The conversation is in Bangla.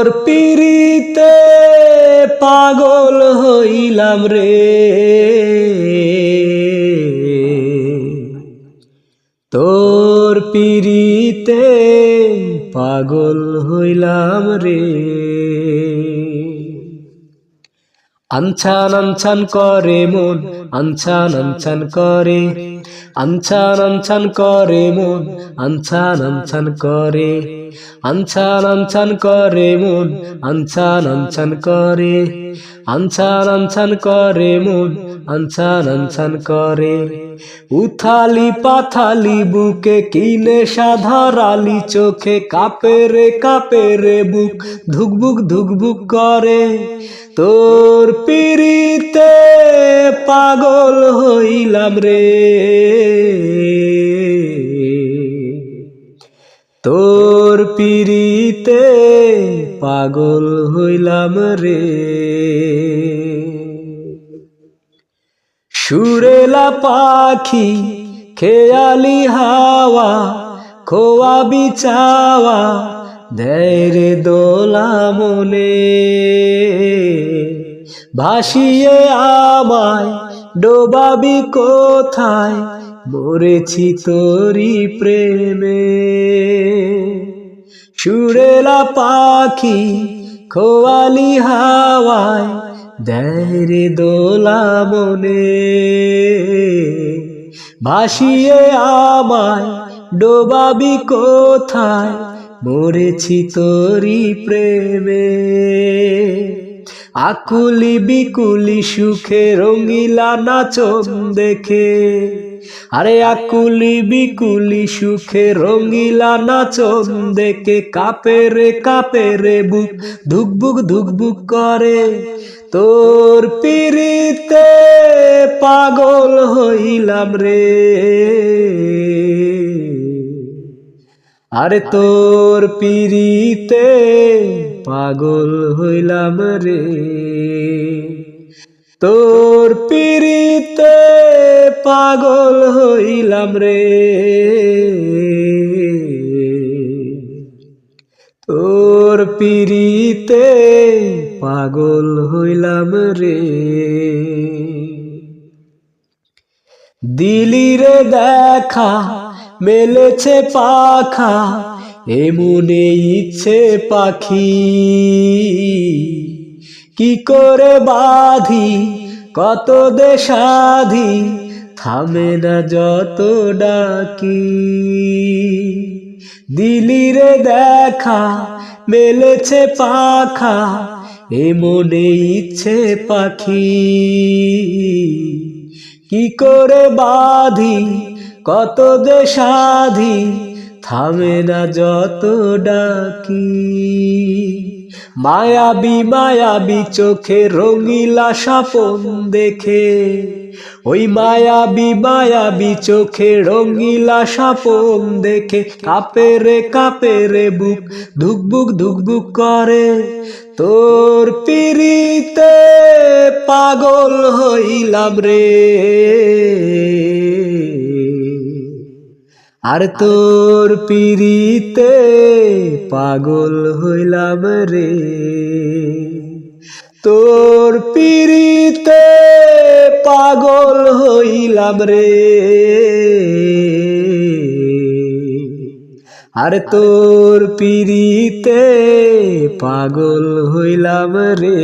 তোর পিরিতে পাগল হইলাম রে, তোর পিরিতে পাগল হইলাম রে। আনছান আনছান করে মন, আনছান আনছান করে, আনছান আনছান করে মন, আনছান আনছান করে, আনছান আনছান করে মন, আনছান আনছান করে, আনছান আনছান করে মন, আনছান আনছান করে। উথালি পাথালি বুকে কিনে সাধারালি চোখে কাঁপে রে বুক ধুকবুক ধুকবুক করে। তোর পিরিতে পাগল হইলাম রে, তোর পিরিতে পাগল হইলাম রে। সুরেলা পাখি খেয়ালি হাওয়া খোয়া বিছাওয়া দেয় রে দোলা মনে। ভাসিয়ে আমায় ডোবাবি কোথায়, মরেছি তোরি প্রেমে। সুরেলা পাখি খোয়ালি হাওয়ায় দেয় রে দোলা মনে। ভাসিয়ে আমায় ডোবাবি কোথায়, মরেছি তোরি প্রেমে। আকুলি বিকুলি সুখে রঙিলা নাচন দেখে, আরে আকুলি বিকুলি সুখে রঙিলা নাচন দেখে কাঁপে রে বুক ধুকবুক ধুকবুক করে। তোর পিরিতে পাগল হইলাম রে, আরে তোর পিরিতে পাগল হইলাম রে, তোর পিরিতে পাগল হইলাম রে, তোর পিরিতে পাগল হইলাম রে। দিলি রে দেখা মেলেছে পাখা, এমনে ইচ্ছে পাখি কি করে বাঁধি কত দেশাধি, থামে না যত ডাকি। দিলি রে দেখা মেলেছে পাখা, এমনে ইচ্ছে পাখি কি করে বাঁধি কত দেশাধি, থামে না যত ডাকি। মায়াবী মায়াবী চোখে রঙিলা স্বপন দেখে, ওই মায়াবী চোখে রঙিলা স্বপন দেখে কাঁপে রে বুক ধুকবুক ধুকবুক করে। তোর পিরিতে পাগল হইলাম রে, আর তোর পিরিতে পাগল হইলাম রে, তোর পিরিতে পাগল হইলাম রে, আর তোর পিরিতে পাগল হইলাম রে।